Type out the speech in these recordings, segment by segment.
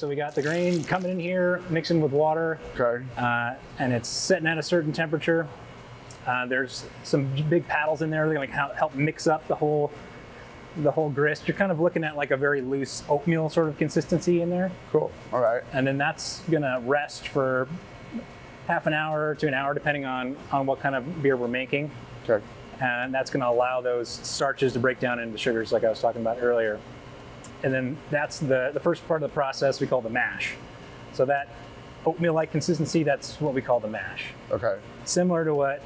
So we got the grain coming in here, mixing with water, Okay. and it's setting at a certain temperature. There's some big paddles in there that like help mix up the whole grist. You're kind of looking at like a very loose oatmeal sort of consistency in there. Cool. All right. And then that's gonna rest for half an hour to an hour, depending on what kind of beer we're making. Okay. And that's gonna allow those starches to break down into sugars like I was talking about earlier. And then that's the first part of the process we call the mash. So that oatmeal-like consistency, that's what we call the mash. Okay. Similar to what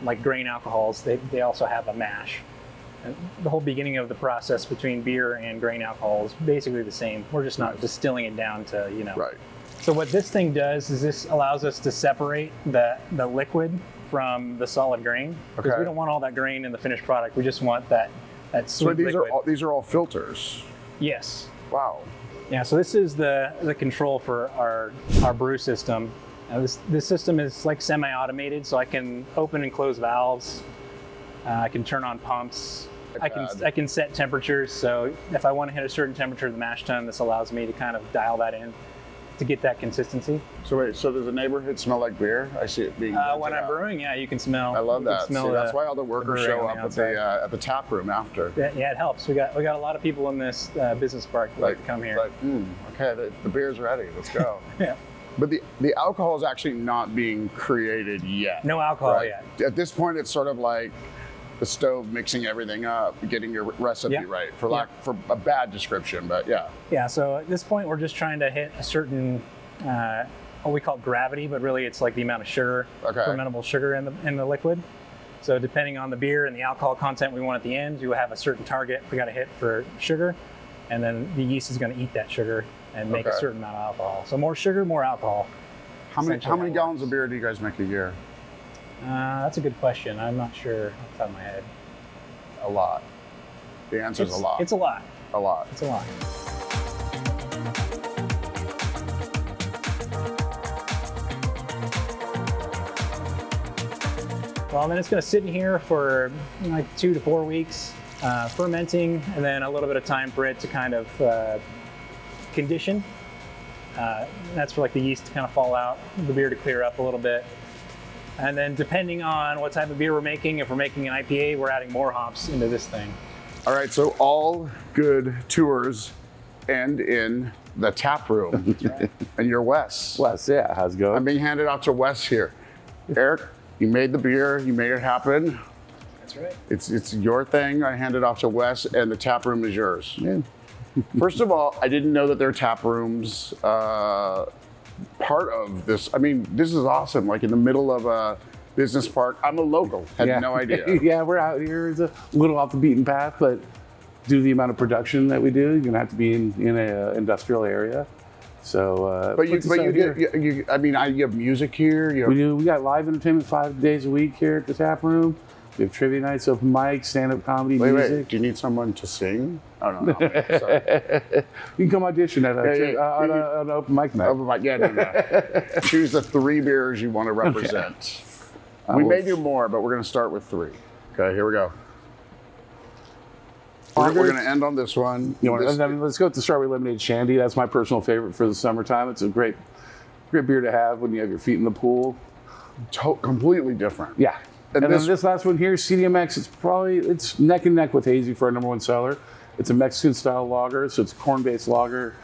like grain alcohols, they also have a mash. And the whole beginning of the process between beer and grain alcohol is basically the same. We're just not distilling it down to, Right. So what this thing does is this allows us to separate the liquid from the solid grain. Because Okay. we don't want all that grain in the finished product. We just want that sweet So liquid. these are all filters. Yes. Wow. Yeah, so this is the control for our brew system. This system is like semi-automated, so I can open and close valves. I can turn on pumps. I can set temperatures. So if I want to hit a certain temperature of the mash tun, this allows me to kind of dial that in to get that consistency. So wait, so does the neighborhood smell like beer? I see it being. When I'm brewing, yeah, you can smell. I love you can that. smell See, that's why all the workers brewing show on up outside. at the tap room after. Yeah, it helps. We got a lot of people in this business park that like to come here. Like, okay, the beer's ready. Let's go. Yeah. But the alcohol is actually not being created yet. No alcohol right? yet. At this point, it's sort of like the stove mixing everything up, getting your recipe right, for a bad description, but yeah. Yeah, so at this point, we're just trying to hit a certain, what we call gravity, but really it's like the amount of sugar, fermentable sugar in the liquid. So depending on the beer and the alcohol content we want at the end, we have a certain target we got to hit for sugar, and then the yeast is going to eat that sugar and make a certain amount of alcohol. So more sugar, more alcohol. How many gallons of beer do you guys make a year? That's a good question. I'm not sure off the top of my head. A lot. The answer is a lot. It's a lot. A lot. It's a lot. Well, then it's going to sit in here for like 2 to 4 weeks, fermenting, and then a little bit of time for it to kind of condition. That's for like the yeast to kind of fall out, the beer to clear up a little bit. And then depending on what type of beer we're making, if we're making an IPA, we're adding more hops into this thing. All right, so all good tours end in the tap room. That's right. And you're Wes. Wes, yeah, how's it going? I'm being handed out to Wes here. Eric, you made the beer, you made it happen. That's right. It's your thing. I hand it off to Wes, and the tap room is yours. Yeah. First of all, I didn't know that there are tap rooms part of this. I mean, this is awesome. Like in the middle of a business park. I'm a local. Had no idea. Yeah, we're out here. It's a little off the beaten path, but due to the amount of production that we do, you're gonna have to be in an industrial area. So, you have music here. We got live entertainment 5 days a week here at the tap room. We have trivia nights, open mic, stand-up comedy, music. Wait, do you need someone to sing? Oh, no. Sorry. You can come audition at an open mic night. Open mic, no. Choose the 3 beers you want to represent. Okay. We may do more, but we're going to start with 3. Okay, here we go. We're going to end on this one. Let's go with the Strawberry Lemonade Shandy. That's my personal favorite for the summertime. It's a great beer to have when you have your feet in the pool. Completely different. Yeah. And then this last one here, CDMX, it's neck and neck with Hazy for our #1 seller. It's a Mexican style lager, so it's a corn-based lager,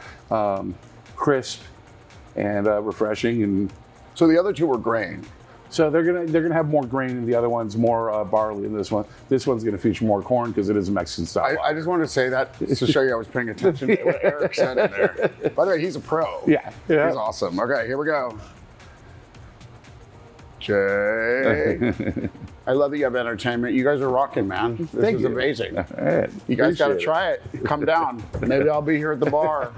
crisp and refreshing. And so the other 2 were grain. So they're gonna have more grain, and the other one's more barley in this one. This one's gonna feature more corn because it is a Mexican style. I just wanted to say that to show you I was paying attention to what Eric said in there. By the way, he's a pro. Yeah. He's awesome. Okay, here we go. Jay. I love that you have entertainment. You guys are rocking, man. This is amazing. Right. You guys got to try it. Come down. Maybe I'll be here at the bar.